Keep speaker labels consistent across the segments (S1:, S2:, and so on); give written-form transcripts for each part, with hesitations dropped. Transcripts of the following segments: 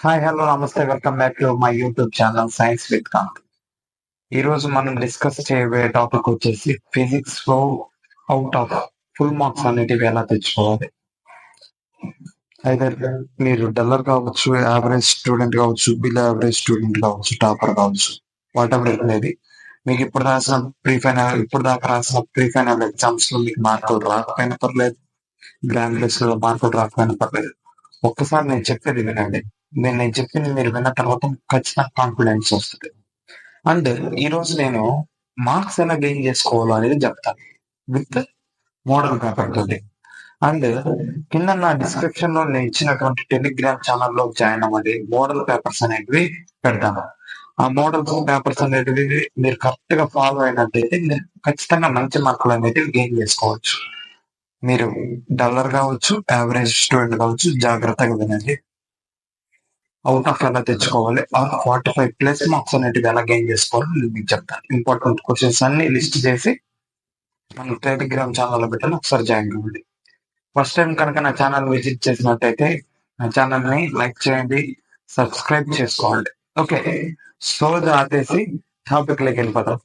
S1: Hi hello నమస్తే welcome back to my YouTube channel science with Kanth. ఈ రోజు మనం డిస్కస్ చేయబోయే టాపిక్ వచ్చేసి ఫిజిక్స్ లో అవుట్ ఆఫ్ ఫుల్ మార్క్స్ అనేటివి ఎలా తెచ్చుకోవాలి. అయితే మీరు డల్లర్ కావచ్చు, యావరేజ్ స్టూడెంట్ కావచ్చు, బిలో యావరేజ్ స్టూడెంట్ కావచ్చు, టాపర్ కావచ్చు, వాట్ ఎవర్ అనేది మీకు ఇప్పుడు దాకా రాసిన ప్రీ ఫైనల్ ఎగ్జామ్స్ లో మీకు మార్కులు రాకపోయినా పర్లేదు, గ్రాండ్ లిస్ట్ లో మార్కులు రాకపోయినా పర్లేదు. ఒక్కసారి నేను చెప్పేది వినండి. నేను చెప్పింది మీరు విన్న తర్వాత ఖచ్చితంగా కాన్ఫిడెన్స్ వస్తుంది. అండ్ ఈ రోజు నేను మార్క్స్ ఎలా గెయిన్ చేసుకోవాలో అనేది చెప్తాను విత్ మోడల్ పేపర్ తోటి. అండ్ కింద నా డిస్క్రిప్షన్ లో నేను ఇచ్చినటువంటి టెలిగ్రామ్ ఛానల్లో జాయిన్ అవ్వండి. మోడల్ పేపర్స్ అనేటివి పెడతాను. ఆ మోడల్ పేపర్స్ అనేటివి మీరు కరెక్ట్ గా ఫాలో అయినట్టయితే మీరు ఖచ్చితంగా మంచి మార్కులు అనేటివి గెయిన్ చేసుకోవచ్చు. మీరు డల్లర్ కావచ్చు, యావరేజ్ స్టూడెంట్ కావచ్చు, జాగ్రత్తగా వినండి. అవుట్ ఆఫ్ ఎలా తెచ్చుకోవాలి, ఆ 45+ మార్క్స్ అనేటివి ఎలా గెయిన్ చేసుకోవాలి నేను మీకు చెప్తాను. ఇంపార్టెంట్ క్వశ్చన్స్ అన్ని లిస్ట్ చేసి మన టెలిగ్రామ్ ఛానల్లో పెట్టాను, ఒకసారి జాయిన్ అవ్వండి. ఫస్ట్ టైం కనుక నా ఛానల్ విజిట్ చేసినట్టయితే నా ఛానల్ ని లైక్ చేయండి, సబ్స్క్రైబ్ చేసుకోండి. ఓకే, సో ఆపేసి టాపిక్ లోకి వెళ్ళిపోతాం.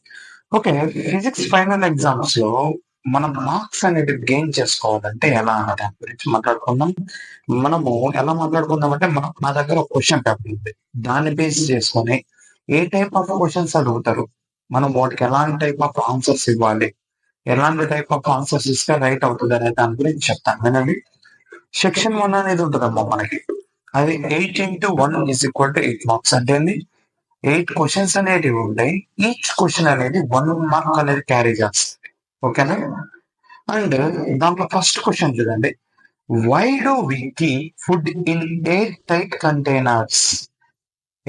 S1: ఓకే, ఫిజిక్స్ ఫైనల్ ఎగ్జామ్స్ లో మనం మార్క్స్ అనేది గెయిన్ చేసుకోవాలంటే ఎలా అన్న దాని గురించి మాట్లాడుకుందాం. మనము ఎలా మాట్లాడుకుందాం అంటే నా దగ్గర ఒక క్వశ్చన్ పేపర్ ఉంది. దాన్ని బేస్ చేసుకొని ఏ టైప్ ఆఫ్ క్వశ్చన్స్ అడుగుతారు, మనం వాటికి ఎలాంటి టైప్ ఆఫ్ ఆన్సర్స్ ఇవ్వాలి, ఎలాంటి టైప్ ఆఫ్ ఆన్సర్స్ ఇస్తే రైట్ అవుతుంది అనే దాని గురించి చెప్తాను వినండి. సెక్షన్ 1 అనేది ఉంటుందమ్మా మనకి. అది 8x1 = 8 మార్క్స్. అంటే 8 క్వశ్చన్స్ అనేటివి ఉంటాయి. ఈచ్ క్వశ్చన్ అనేది 1 మార్క్ అనేది క్యారీ చేస్తుంది. ఓకేనా? అండ్ దాంట్లో ఫస్ట్ క్వశ్చన్ చూడండి. Why do we keep food in air tight containers?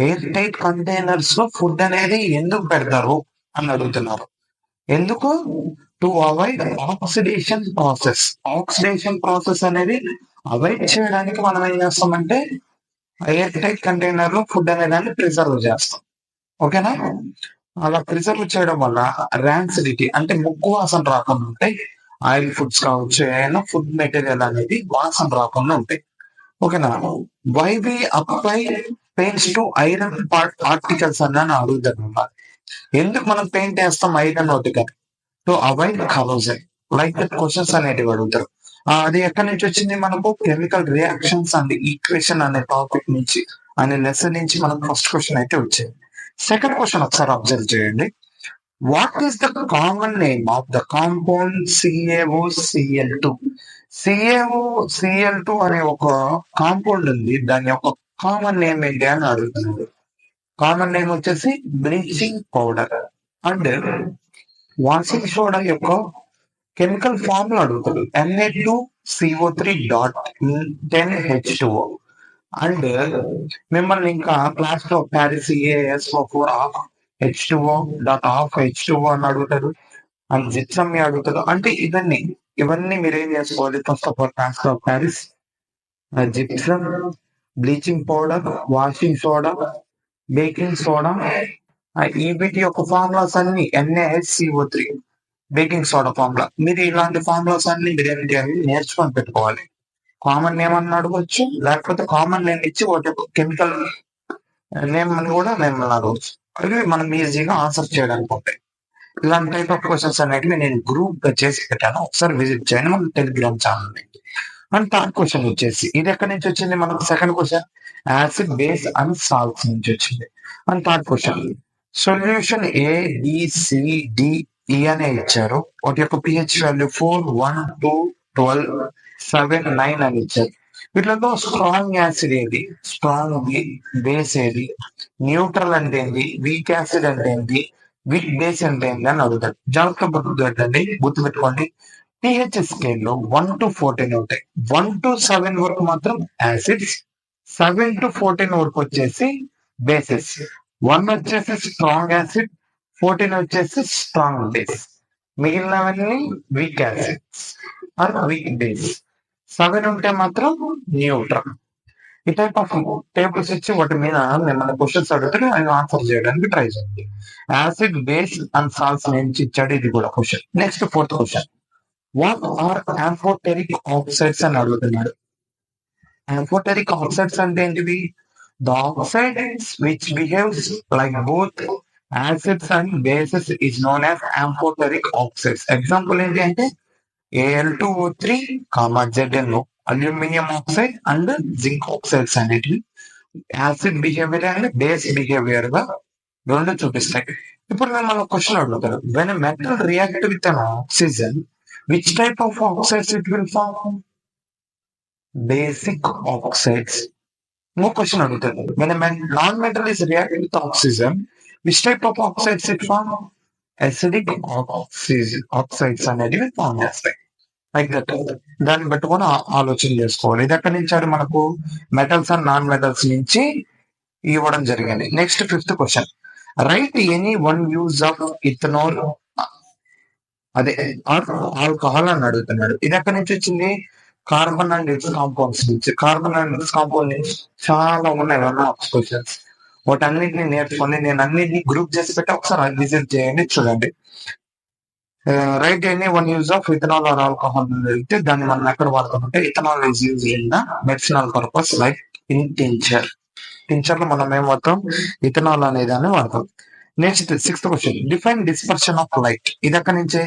S1: Air tight containers లో ఫుడ్ అనేది ఎందుకు పెడతారు అని అడుగుతున్నారు. ఎందుకు? To avoid oxidation process. Oxidation process అనేది అవాయిడ్ చేయడానికి మనం ఏం చేస్తామంటే ఎయిర్ టైట్ కంటైనర్ లో ఫుడ్ అనేదాన్ని ప్రిజర్వ్ చేస్తాం. ఓకేనా? అలా ప్రిజర్వ్ చేయడం వల్ల ర్యాన్సిడిటీ అంటే ముక్కు వాసన రాకుండా ఉంటాయి. ఆయిల్ ఫుడ్స్ కావచ్చు, ఏదైనా ఫుడ్ మెటీరియల్ అనేది వాసన రాకుండా ఉంటాయి. ఓకేనా? Why we apply paints to iron particles అని అడుగుతారు. ఎందుకు మనం పెయింట్ వేస్తాం ఐరన్ వాటికి? To avoid corrosion. Like that questions అనేటివి అడుగుతారు. అది ఎక్కడి నుంచి వచ్చింది? మనకు కెమికల్ రియాక్షన్స్ అండ్ ఈక్వేషన్ అనే టాపిక్ నుంచి, అనే లెసన్ నుంచి మనకు ఫస్ట్ క్వశ్చన్ అయితే వచ్చింది. సెకండ్ క్వశ్చన్ ఒకసారి అబ్జర్వ్ చేయండి. What is the common name of the compound CaOCl2? CaOCl2 అనే ఒక కాంపౌండ్ ఉంది. దాని యొక్క కామన్ నేమ్ ఏంటి అని అడుగుతున్నారు. కామన్ నేమ్ వచ్చేసి bleaching powder. And washing soda యొక్క కెమికల్ ఫార్ములా అడుగుతాడు. Na2CO3.10H2O. అండ్ మిమ్మల్ని ఇంకా క్లాస్ లో Paris CaSO4 of H2O dot of H2O అని అడుగుతారు. అండ్ జిప్సమ్ అడుగుతారు. అంటే ఇవన్నీ మీరు ఏం చేసుకోవాలి? ఫస్ట్ ఆఫ్ ఆల్ క్లాస్ లో Paris, gypsum, bleaching powder, washing soda, baking soda, ఈ వీటి యొక్క ఫార్ములాస్ అన్ని NaHCO3 బేకింగ్ సోడా ఫార్ములా. మీరు ఇలాంటి ఫార్ములాస్ అన్ని మీరు ఏంటి అని నేర్చుకొని పెట్టుకోవాలి. కామన్ నేమ్ అని అడగవచ్చు, లేకపోతే కామన్ నేమ్ ఇచ్చి వాటి కెమికల్ నేమ్ అని కూడా మేము అడగవచ్చు. అవి మనం ఈజీగా ఆన్సర్ చేయడానికి ఉంటాయి. ఇలాంటి టైప్ ఆఫ్ క్వశ్చన్స్ అనేటివి నేను గ్రూప్ గా చేసి పెట్టాను. ఒకసారి విజిట్ చేయండి మన టెలిగ్రామ్ ఛానల్ ని. అండ్ థర్డ్ క్వశ్చన్ వచ్చేసి ఇది ఎక్కడి నుంచి వచ్చింది? మనకు second question acid, base and salts నుంచి వచ్చింది. And third question solution ABCDE అనే ఇచ్చారు. వాటి యొక్క pH వాల్యూ 4, 1, 2, 12, 7, 9 అని ఇచ్చారు. వీటిలో స్ట్రాంగ్ యాసిడ్ ఏది, స్ట్రాంగ్ బేస్ ఏది, న్యూట్రల్ అంటే ఏంటి, వీక్ యాసిడ్ అంటే ఏంటి, వీక్ బేస్ అంటే ఏంటి అని అడుగుతారు. జాగ్రత్త గుర్తుపెట్టుకోండి. pH స్కేల్ లో 1 to 14 ఉంటాయి. 1 to 7 వరకు మాత్రం యాసిడ్స్, 7 to 14 వరకు వచ్చేసి బేసెస్. 1 వచ్చేసి స్ట్రాంగ్ యాసిడ్, 14 వచ్చేసి స్ట్రాంగ్ బేస్. మిగిలినవన్నీ weak acids are weak base. 7 ఉంటే మాత్రం న్యూట్రల్. ఈ టైప్ ఆఫ్ టేబుల్స్ ఇచ్చి వాటి మీద మిమ్మల్ని క్వశ్చన్స్ అడిగితే ఆయన ఆన్సర్ చేయడానికి ట్రై చేయండి. యాసిడ్, బేస్ అండ్ సాల్ట్స్ నుంచి ఇచ్చాడు. ఇది కూడా question. Next fourth question, what are amphoteric oxides అని అడుగుతున్నాడు. ఆంఫోటెరిక్ ఆక్సైడ్స్ అంటే ఏంటివి? The oxides which behaves like both acids and bases is known as amphoteric oxides. Example ఏంటి అంటే Al2O3, ZnO, aluminium oxide and zinc oxides అనేటివి acid behaviour and base behaviour గా రెండు చూపిస్తాయి. ఇప్పుడు మిమ్మల్ని క్వశ్చన్ అడుగుతారు, when metal react with an oxygen which type of oxides it will form? Basic oxides. ఇంకో క్వశ్చన్ అడుగుతారు, when non metal is react with oxygen which type of oxides it form? Acidic oxides అనేటివి form చేస్తాయి. Like that. దాన్ని పెట్టుకొని ఆలోచన చేసుకోవాలి. ఇది ఎక్కడి నుంచి మనకు మెటల్స్ అండ్ నాన్ మెటల్స్ నుంచి ఇవ్వడం జరిగింది. Next 5th question, right any one use of ethanol అదే ఆల్కహాల్ అని అడుగుతున్నాడు. ఇది ఎక్కడి నుంచి వచ్చింది? కార్బన్ అండ్ ఇట్స్ కాంపౌండ్స్ నుంచి. కార్బన్ అండ్ ఇట్స్ కాంపౌండ్ నుంచి చాలా ఉన్నాయి వన్ ఆఫ్ క్వశ్చన్స్. వాటన్నిటిని నేర్చుకొని నేను అన్నిటిని గ్రూప్ చేసి పెట్టి ఒకసారి విజిట్ చేయండి, చూడండి. Right any one use of ethanol or alcohol అడిగితే దాన్ని మనం ఎక్కడ వాడతామంటే ethanol is use in the medicinal purpose like in tincture. Tincture లో మనం ఏం వాడతాం? ఇథనాల్ అనే దాన్ని వాడతాం. Next 6th question, define dispersion of light. ఇది ఎక్కడి నుంచే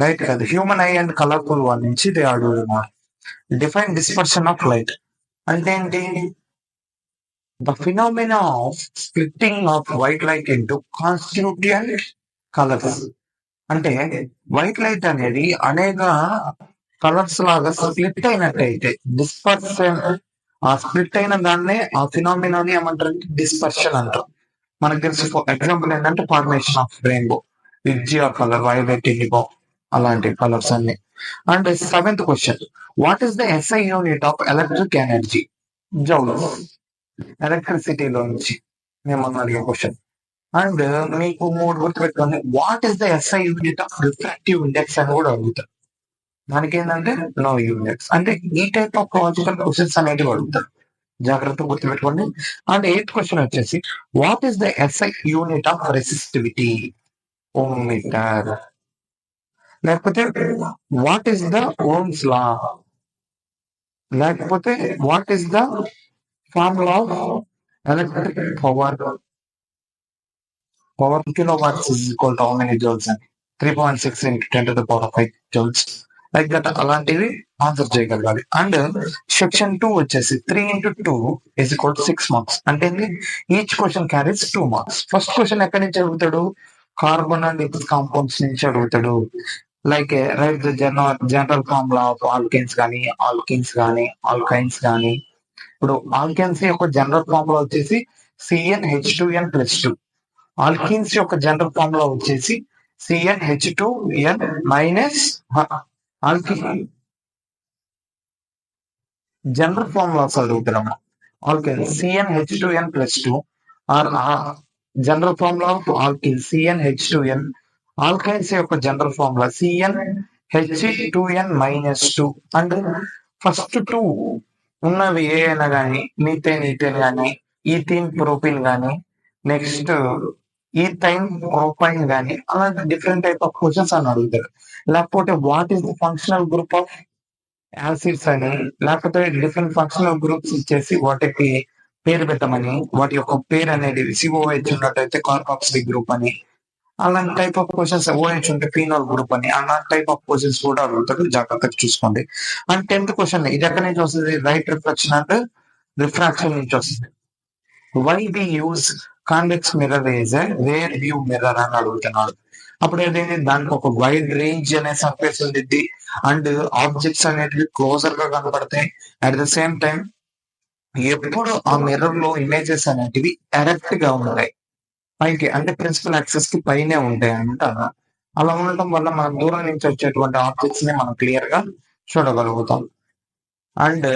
S1: లైట్ కాదు, human eye and colourful one నుంచి ఇది అడుగుతున్నారు. డిఫైన్ డిస్పర్షన్ ఆఫ్ లైట్ అంటే ఏంటి? The phenomena of splitting of white light into constituent colors. అంటే వైట్ లైట్ అనేది అనేక కలర్స్ లాగా స్ప్లిట్ అయినట్టయితే డిస్పర్షన్, ఆ స్ప్లిట్ అయిన దాన్నే ఆ ఫినామినాని ఏమంటారు? డిస్పర్షన్ అంటారు. మనకు తెలుసు ఎగ్జాంపుల్ ఏంటంటే formation of rainbow, VIBGYOR colour, violet, indigo అలాంటి కలర్స్ అన్ని. And 7th question, what is the SI unit of electric energy? Joules. ఎలక్ట్రిసిటీలో నుంచి మేము అడిగే క్వశ్చన్. అండ్ మీకు 3 గుర్తుపెట్టుకోండి, what is the SI unit of refractive index అని కూడా అడుగుతారు. దానికి ఏంటంటే నో యూనిట్స్. అంటే ఈ టైప్ ఆఫ్ లాజికల్ క్వశ్చన్స్ అనేవి అడుగుతారు, జాగ్రత్తగా గుర్తుపెట్టుకోండి. అండ్ 8th క్వశ్చన్ వచ్చేసి, what is the SI unit of resistivity? Ohm metre. లేకపోతే what is the ohm's law? లేకపోతే what is the formula of electric power kilowatts is equal to how many joules అని? 3.6 into 10 to the power of 5 joules. Like that అలాంటివి answer చేయగలగాలి. And section 2 వచ్చేసి 3 into 2 is equal to 6 marks. అంటే each question carries 2 marks. First question ఎక్కడి నుంచి అడుగుతాడు? Carbon and its compounds నుంచి అడుగుతాడు. Like right the general formula of alkenes కానీ, ఆల్కిన్స్ కానీ, ఆల్కైన్స్ కానీ. ఇప్పుడు ఆల్కెన్స్ యొక్క జనరల్ ఫార్ములా వచ్చేసి CnH2n+2. ఆల్కిన్స్ యొక్క జనరల్ ఫార్ములా వచ్చేసి CnH2n minus alkene general formulas అడుగుతున్నాము. Alkane CnH2n+2 or general formula of alkene CnH2n. Alkynes యొక్క general formula CnH2n-2. And first 2 ఉన్నవి ఏ అయినా కానీ, మీథేన్, ఈథేన్ కానీ, ఈథీన్, ప్రొపిన్ కానీ, నెక్స్ట్ ఈథైన్, ప్రొపైన్ కానీ, అలాంటి డిఫరెంట్ టైప్ ఆఫ్ క్వశ్చన్స్ అని అడుగుతారు. లేకపోతే what is the functional group of acids అని, లేకపోతే డిఫరెంట్ ఫంక్షనల్ గ్రూప్స్ ఇచ్చేసి వాటికి పేరు పెట్టమని, వాటి యొక్క పేరు అనేది COH ఉన్నట్టయితే కార్బాక్సిలిక్ గ్రూప్ అని, అలాంటి టైప్ ఆఫ్ క్వశ్చన్స్. OH ఉంటే ఫీనాల్ గ్రూప్ అని, అలాంటి టైప్ ఆఫ్ క్వశ్చన్స్ కూడా అడుగుతారు, జాగ్రత్తగా చూసుకోండి. అండ్ 10th క్వశ్చన్, ఇది ఎక్కడి నుంచి వస్తుంది? రైట్ రిఫ్లెక్షన్ అండ్ రిఫ్రాక్షన్ నుంచి వస్తుంది. Why we use convex mirror as rear view mirror అని అడుగుతున్నాడు. అప్పుడు ఏదైంది? దానికి ఒక వైడ్ రేంజ్ అనే సర్ఫేస్ ఉంది అండ్ ఆబ్జెక్ట్స్ అనేటివి క్లోజర్ గా కనపడతాయి. అట్ ద సేమ్ టైం ఎప్పుడు ఆ మిర్రర్ లో ఇమేజెస్ అనేటివి డైరెక్ట్ గా ఉంటాయి పైకి, అంటే ప్రిన్సిపల్ యాక్సెస్ కి పైనే ఉంటాయి అంట. అలా ఉండటం వల్ల మనం దూరం నుంచి వచ్చేటువంటి ఆబ్జెక్ట్స్ ని మనం క్లియర్ గా చూడగలుగుతాం. అండ్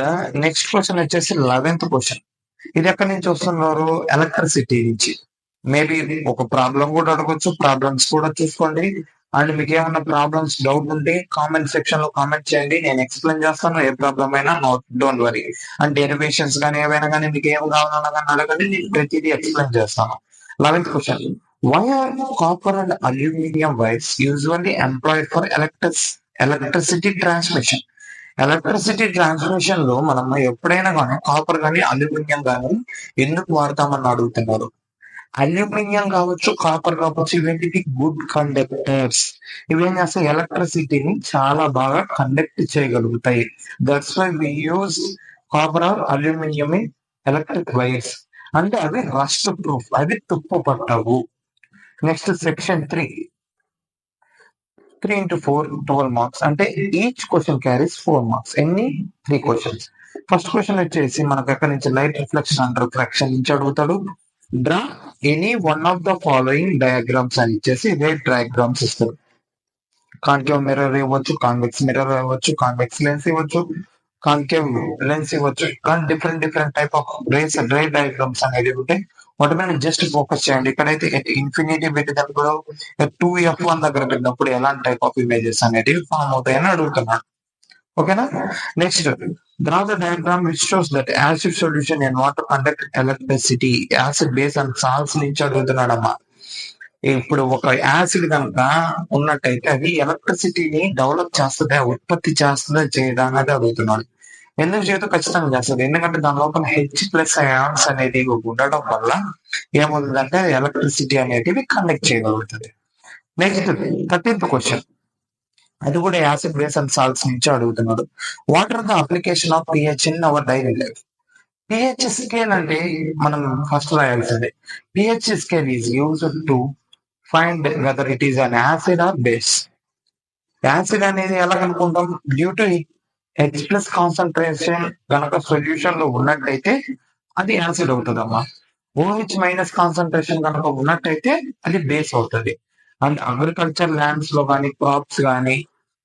S1: నెక్స్ట్ క్వశ్చన్ వచ్చేసి 11th క్వశ్చన్, ఇది ఎక్కడి నుంచి వస్తున్నారు? ఎలక్ట్రిసిటీ నుంచి. మేబీ ఒక ప్రాబ్లం కూడా అడగొచ్చు, ప్రాబ్లమ్స్ కూడా చూసుకోండి. అండ్ మీకు ఏమైనా ప్రాబ్లమ్స్ డౌట్ ఉంటే కామెంట్ సెక్షన్ లో కామెంట్ చేయండి, నేను ఎక్స్ప్లెయిన్ చేస్తాను. ఏ ప్రాబ్లం అయినా డోంట్ వరీ. అండ్ డెరివేషన్స్ కానీ ఏవైనా కానీ మీకు ఏం కావాలన్నా కానీ అడగండి, నేను ప్రతిదీ ఎక్స్ప్లెయిన్ చేస్తాను. 11th question, why are copper and aluminium wires usually employed for electricity transmission? Electricity transmission లో మనం ఎప్పుడైనా కానీ కాపర్ కానీ అల్యూమినియం కానీ ఎందుకు వాడతామని అడుగుతున్నారు. అల్యూమినియం కావచ్చు, కాపర్ కావచ్చు, ఇవేంటివి గుడ్ కండక్టర్స్. ఇవేం చేస్తాయి, ఎలక్ట్రిసిటీని చాలా బాగా కండక్ట్ చేయగలుగుతాయి. That's why we use copper or aluminium in electric wires. అంటే అవి రస్ట్ ప్రూఫ్, అవి తుప్పు పట్టవు. Next section 3, 3 into 4, 12 marks. అంటే ఈచ్ క్వశ్చన్ క్యారీస్ 4 మార్క్స్. ఎన్ని? 3 క్వశ్చన్స్. ఫస్ట్ క్వశ్చన్ వచ్చేసి మనకు ఎక్కడి నుంచి, లైట్ రిఫ్లెక్షన్ అండ్ రిఫ్రాక్షన్ నుంచి అడుగుతాడు. Draw any one of the following diagrams అని ఇచ్చేసి రేట్ డయాగ్రామ్స్ ఇస్తారు. కాన్కేవ్ మిర్రర్ ఇవ్వచ్చు, కాన్వెక్స్ మిర్రర్ ఇవ్వచ్చు, కాన్వెక్స్ లెన్స్ ఇవ్వచ్చు, కాన్కేవ్ లెన్స్ ఇవ్వచ్చు. కానీ different different type of ray diagrams అనేది ఉంటాయి. వాటి మీద జస్ట్ ఫోకస్ చేయండి. ఇక్కడైతే ఇన్ఫినిటీ పెట్టేటప్పుడు 2F1 దగ్గర పెట్టినప్పుడు ఎలాంటి టైప్ ఆఫ్ ఇమేజెస్ అనేటివి ఫామ్ అవుతాయని అడుగుతున్నాడు. ఓకేనా. Next, draw the diagram which shows that acid solution in water conduct electricity. Acid base and salts నుంచి అడుగుతున్నాడమ్మా. ఇప్పుడు ఒక యాసిడ్ కనుక ఉన్నట్టయితే అది ఎలక్ట్రిసిటీని డెవలప్ చేస్తుందా, ఉత్పత్తి చేస్తుందా చేయదా అనేది అడుగుతున్నాడు. ఎందుకు చేత ఖచ్చితంగా చేస్తుంది, ఎందుకంటే దాని లోపల H+ అయాన్స్ అనేది ఉండడం వల్ల ఏమవుతుందంటే ఎలక్ట్రిసిటీ అనేది కండక్ట్ చేయగలుగుతుంది. నెక్స్ట్ 13th క్వశ్చన్, అది కూడా యాసిడ్ బేస్ అండ్ సాల్ట్స్ నుంచి అడుగుతున్నాడు. What are the application of pH in our daily life. pH scale అంటే మనం ఫస్ట్ రాయాల్సిందే. pH scale is used to find whether it is an acid or base. Acid అనేది ఎలా కనుక్కుంటాం, due to H+ concentration గనక solution లో ఉన్నట్టయితే అది యాసిడ్ అవుతుందమ్మా. OH- కాన్సన్ట్రేషన్ కనుక ఉన్నట్టయితే అది బేస్ అవుతుంది. అండ్ అగ్రికల్చర్ ల్యాండ్స్ లో కానీ, క్రాప్స్ కానీ,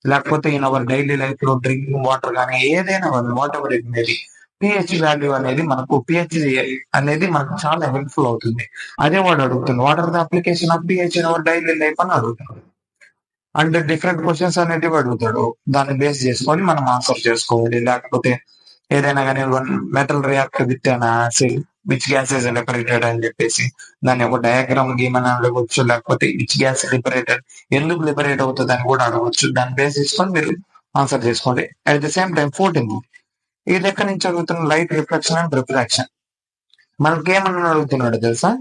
S1: లేకపోతే ఇన్ అవర్ డైలీ లైఫ్ లో డ్రింకింగ్ వాటర్ కానీ, ఏదైనా what ever it maybe, pH value అనేది మనకు, pH అనేది మనకు చాలా హెల్ప్ఫుల్ అవుతుంది. అదే వాడు అడుగుతుంది, what are the application of pH in our daily life అని అడుగుతున్నాడు. అండ్ డిఫరెంట్ క్వశ్చన్స్ అనేటివి అడుగుతాడు. దాన్ని బేస్ చేసుకొని మనం ఆన్సర్ చేసుకోవాలి. లేకపోతే ఏదైనా కానీ metal react with an acid which gas is liberated అని చెప్పేసి దాన్ని ఒక డయాగ్రామ్ గీమని అడగవచ్చు. లేకపోతే విచ్ గ్యాస్ లిబరేటెడ్, ఎందుకు లిబరేట్ అవుతుంది అని కూడా అడగవచ్చు. దాన్ని బేస్ చేసుకొని మీరు ఆన్సర్ చేసుకోండి. At the same time 14th, ఇది ఎక్కడి నుంచి అడుగుతున్న, లైట్ రిఫ్లెక్షన్ అండ్ రిఫ్రాక్షన్. మనకేమన్నా అడుగుతున్నాడు తెలుసా,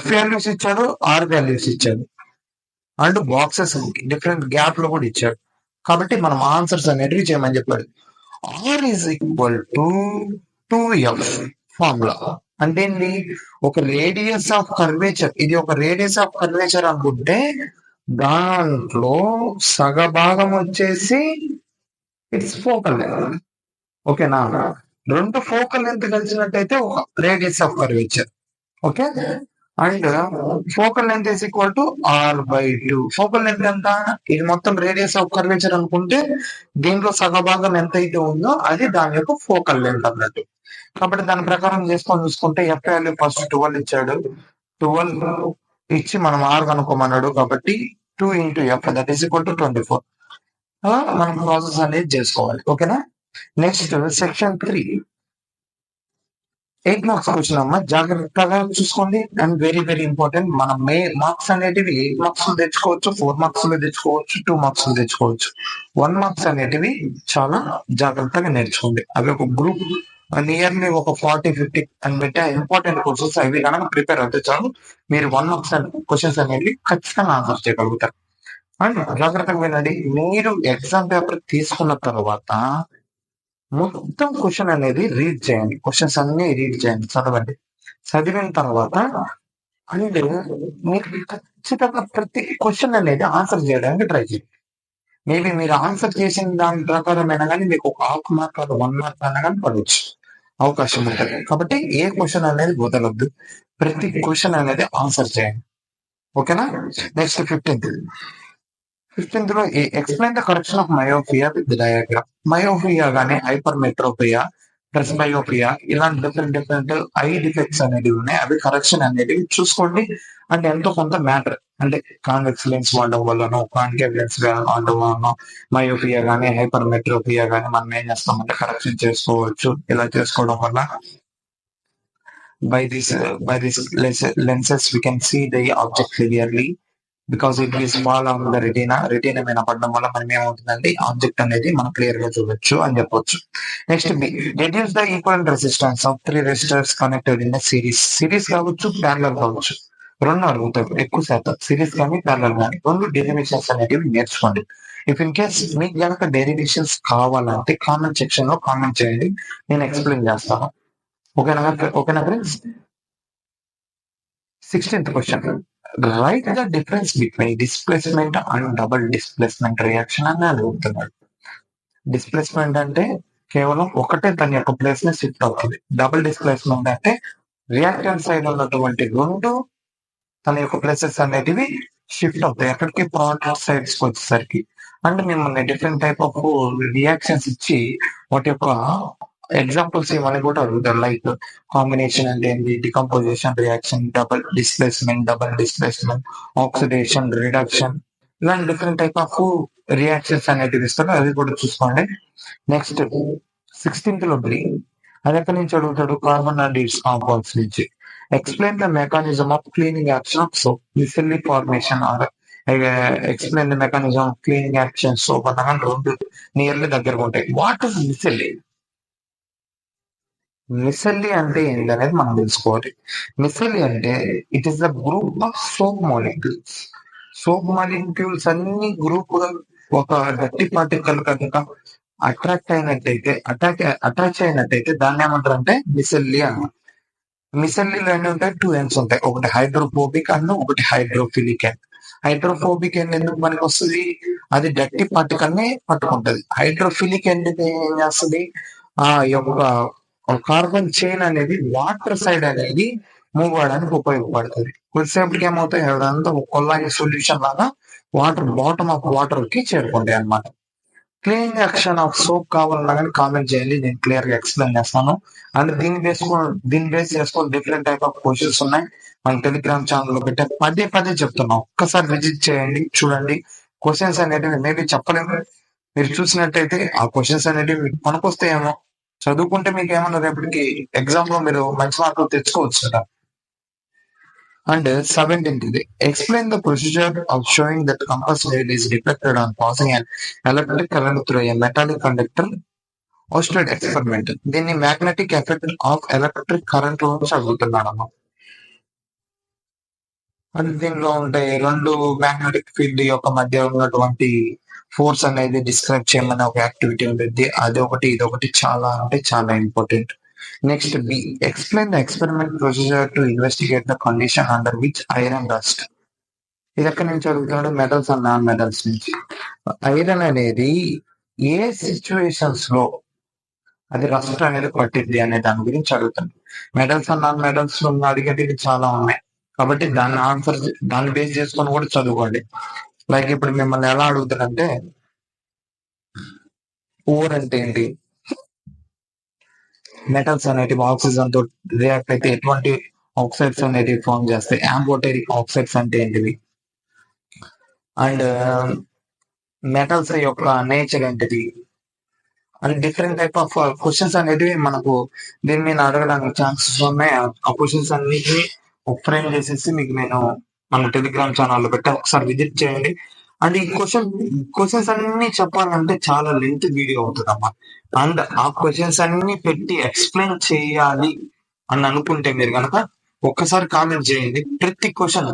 S1: F వాల్యూస్ ఇచ్చాడు, R వాల్యూస్ ఇచ్చాడు, అండ్ బాక్సెస్ డిఫరెంట్ గ్యాప్ లో కూడా ఇచ్చాడు. కాబట్టి మనం ఆన్సర్స్ అనేటివి చేయమని చెప్పాడు. R is equal to 2F formula. అంటే ఏంటి, ఒక రేడియస్ ఆఫ్ కర్వేచర్, ఇది ఒక రేడియస్ ఆఫ్ కర్వేచర్ అనుకుంటే దాంట్లో సగభాగం వచ్చేసి ఇట్స్ ఫోకల్ లెంత్. ఓకేనా. రెండు ఫోకల్ లెంత్ కలిసినట్టయితే ఒక radius of curvature. Okay. And focal length is equal to R/2. Focal length ఎంత, ఇది మొత్తం రేడియస్ ఆఫ్ కర్వేచర్ అనుకుంటే దీంట్లో సగభాగం ఎంత అయితే ఉందో అది దాని యొక్క ఫోకల్ లెంత్ అన్నట్టు. కాబట్టి దాని ప్రకారం చేసుకొని చూసుకుంటే F వాల్యూ ఫస్ట్ 12 ఇచ్చాడు, 12 ఇచ్చి మనం R కనుక్కోమన్నాడు. కాబట్టి 2 into F that is equal to 24. మనం ప్రాసెస్ అనేది చేసుకోవాలి. ఓకేనా. నెక్స్ట్ సెక్షన్ 3, 8 మార్క్స్ వచ్చినమ్మా, జాగ్రత్తగా చూసుకోండి. అండ్ వెరీ వెరీ ఇంపార్టెంట్, మనం మార్క్స్ అనేటివి 8 మార్క్స్ తెచ్చుకోవచ్చు, 4 మార్క్స్ తెచ్చుకోవచ్చు, 2 మార్క్స్ తెచ్చుకోవచ్చు. 1 మార్క్స్ అనేటివి చాలా జాగ్రత్తగా నేర్చుకోండి. అవి ఒక గ్రూప్ నియర్లీ ఒక 40-50 అని పెట్టే ఇంపార్టెంట్ కోర్సెస్. అవి కనుక ప్రిపేర్ అయితే చాలు, మీరు 1 మార్క్స్ క్వశ్చన్స్ అనేవి ఖచ్చితంగా ఆన్సర్ చేయగలుగుతారు. అండ్ జాగ్రత్తగా వినండి, మీరు ఎగ్జామ్ పేపర్ తీసుకున్న తర్వాత మొత్తం క్వశ్చన్ అనేది రీడ్ చేయండి. క్వశ్చన్స్ అన్ని రీడ్ చేయండి, చదవండి. చదివిన తర్వాత అండ్ మీరు ఖచ్చితంగా ప్రతి క్వశ్చన్ అనేది ఆన్సర్ చేయడానికి ట్రై చేయండి. మేబీ మీరు ఆన్సర్ చేసిన దాని ప్రకారమైనా కానీ మీకు ఒక 1/2 మార్క్ 1 మార్క్ అయినా కానీ పడవచ్చు, అవకాశం ఉంటుంది. కాబట్టి ఏ క్వశ్చన్ అనేది వదలొద్దు, ప్రతి క్వశ్చన్ అనేది ఆన్సర్ చేయండి. ఓకేనా. నెక్స్ట్ 15th లో explain the correction of myopia with diagram. Myopia గానీ, హైపర్మెట్రోపియా, ప్రెస్బయోపియా, ఇలాంటి డిఫరెంట్ డిఫరెంట్ ఐ డిఫెక్ట్స్ అనేవి ఉన్నాయి. అవి కరెక్షన్ అనేది చూసుకోండి. అంటే ఎంతో కొంత మ్యాటర్, అంటే కాన్వెక్స్ లెన్స్ వాడడం వల్లనో, కాన్కేవ్ లెన్స్ వాడడం వల్లనో మయోపియా గానీ, హైపర్మెట్రోపియా గానీ మనం ఏం చేస్తామంటే కరెక్షన్ చేసుకోవచ్చు. ఇలా చేసుకోవడం వల్ల by this lenses we can see the object clearly. Because it is fall on the retina మీద పడడం వల్ల మనం ఏమవుతుందంటే ఆబ్జెక్ట్ అనేది మనం క్లియర్ గా చూడొచ్చు అని చెప్పొచ్చు. Next B, reduce the equal resistance of 3 resistors connected in series కావచ్చు, ప్యారలల్ కావచ్చు. రెండు అడుగుతారు ఎక్కువ శాతం, సిరీస్ కానీ ప్యారలల్ కానీ. రెండు డెరివేషన్స్ అనేటివి నేర్చుకోండి. ఇఫ్ ఇన్ కేస్ మీకు గనక డెరివేషన్స్ కావాలంటే కామెంట్ సెక్షన్ లో కామెంట్ చేయండి, నేను ఎక్స్ప్లెయిన్ చేస్తాను. ఓకేనా friends? 16th question, right the difference between displacement and double displacement reaction అని అడుగుతున్నాడు. డిస్ప్లేస్మెంట్ అంటే కేవలం ఒకటే తన యొక్క ప్లేస్ ని షిఫ్ట్ అవుతుంది. డబుల్ డిస్ప్లేస్మెంట్ అంటే రియాక్టెంట్ సైడ్ ఉన్నటువంటి రెండు తన యొక్క ప్లేసెస్ అనేటివి షిఫ్ట్ అవుతాయి ఎక్కడికి, ప్రోడక్ట్ సైడ్స్ కి వచ్చేసరికి. అంటే మిమ్మల్ని డిఫరెంట్ టైప్ ఆఫ్ రియాక్షన్స్ ఇచ్చి వాటి యొక్క ఎగ్జాంపుల్స్ ఇవన్నీ కూడా అడుగుతారు. లైక్ కాంబినేషన్ అంటే ఏంటి, decomposition reaction, double displacement, oxidation, reduction, ఇలాంటి డిఫరెంట్ టైప్ ఆఫ్ రియాక్షన్స్ అనేటివి ఇస్తారు, అవి కూడా చూసుకోండి. నెక్స్ట్ 16th లో బి, అది ఎక్కడి నుంచి అడుగుతాడు, కార్బన్ అండ్ ఇట్స్ కాంపౌండ్స్ నుంచి. Explain the mechanism of cleaning action of soap, micelle formation or explain the mechanism of cleaning action soap అన్న రెండు నియర్లీ దగ్గరగా ఉంటాయి. What is మిసెల్లీ? మిసెల్లీ అంటే ఏంటనేది మనం తెలుసుకోవాలి. మిసెల్లీ అంటే it is the group of soap molecules. Soap molecules అన్ని గ్రూప్ గా ఒక గట్టి పార్టికల్ కనుక అటాచ్ అయినట్టయితే దాన్ని ఏమంటారు అంటే మిసెల్లీ అన్న. మిసెల్లీలో ఎన్ని ఉంటాయి, 2 ఎండ్స్ ఉంటాయి, ఒకటి హైడ్రోఫోబిక్ అండ్ ఒకటి హైడ్రోఫిలిక్ ఎండ్. హైడ్రోఫోబిక్ ఎండ్ ఎందుకు మనకి వస్తుంది, అది డర్టీ పార్టికల్ ని పట్టుకుంటది. హైడ్రోఫిలిక్ ఎండ్ ఏం చేస్తుంది, ఆ యొక్క కార్బన్ చైన్ అనేది వాటర్ సైడ్ అనేది మూవ్ అవడానికి ఉపయోగపడుతుంది. కొద్దిసేపటికి ఏమవుతాయి, అదంతా కొల్లాయి సొల్యూషన్ లాగా వాటర్ బాటమ్ ఆఫ్ వాటర్ కి చేరుకుంటాయి అనమాట. క్లీనింగ్ యాక్షన్ ఆఫ్ సోప్ కావాలన్నా కానీ కామెంట్ చేయండి, నేను క్లియర్ గా ఎక్స్ప్లెయిన్ చేస్తాను. అంటే దీన్ని బేస్ చేసుకొని డిఫరెంట్ టైప్ ఆఫ్ క్వశ్చన్స్ ఉన్నాయి, మన టెలిగ్రామ్ ఛానల్ లో పెట్టే పదే చెప్తున్నాం. ఒక్కసారి విజిట్ చేయండి, చూడండి. క్వశ్చన్స్ అనేటివి మేబీ చెప్పలేము, మీరు చూసినట్టయితే ఆ క్వశ్చన్స్ అనేటివి మీకు పనికొస్తాయేమో. చదువుకుంటే మీకు ఏమన్నా రేపటికి ఎగ్జామ్ లో మీరు మంచి మార్కులు తెచ్చుకోవచ్చు కదా. And 17th, explain the procedure of showing that compass needle is deflected on passing an electric current through a metallic conductor. Oersted experiment. దీన్ని magnetic effect of electric current నుంచి అడుగుతున్నాడమ్మా. అంటే దీనిలో ఉంటాయి రెండు మ్యాగ్నెటిక్ ఫీల్డ్ యొక్క మధ్య ఉన్నటువంటి ఫోర్స్ అనేది డిస్క్రైబ్ చేయమని ఒక యాక్టివిటీ ఉంటుంది. అది ఒకటి ఇది ఒకటి చాలా అంటే చాలా important. Next B, explain the experiment procedure to investigate the condition under which iron rust. ఇది ఎక్కడి నుంచి అడుగుతున్నాడు, మెటల్స్ అండ్ నాన్ మెటల్స్ నుంచి. ఐరన్ అనేది ఏ సిచ్యువేషన్స్ లో అది రస్ట్ అనేది పట్టింది అనే దాని గురించి అడుగుతుంది. మెటల్స్ అండ్ నాన్ మెటల్స్ లో అడిగేటివి చాలా ఉన్నాయి, కాబట్టి దాన్ని ఆన్సర్ దాన్ని బేస్ చేసుకొని కూడా చదువుకోండి. లైక్ ఇప్పుడు మిమ్మల్ని ఎలా అడుగుతాడంటే, ఓర్ అంటే ఏంటి, మెటల్స్ అనేటివి ఆక్సిజన్ తో రియాక్ట్ అయితే ఎటువంటి ఆక్సైడ్స్ అనేటివి ఫామ్ చేస్తాయి, యాంఫోటెరిక్ ఆక్సైడ్స్ అంటే ఏంటివి, అండ్ మెటల్స్ యొక్క నేచర్ ఏంటిది, and different type of questions అనేటివి మనకు దీని మీద అడగడానికి ఛాన్సెస్ ఉన్నాయి. ఆ క్వశ్చన్స్ అన్నిటిని ఫ్రేమ్ చేసేసి మీకు నేను మన టెలిగ్రామ్ ఛానల్లో పెట్టి ఒకసారి విజిట్ చేయండి. అండ్ ఈ క్వశ్చన్స్ అన్ని చెప్పాలంటే చాలా లెంత్ వీడియో అవుతుందమ్మా. అండ్ ఆ క్వశ్చన్స్ అన్ని పెట్టి ఎక్స్ప్లెయిన్ చేయాలి అని అనుకుంటే మీరు కనుక ఒక్కసారి కామెంట్ చేయండి. ప్రతి క్వశ్చన్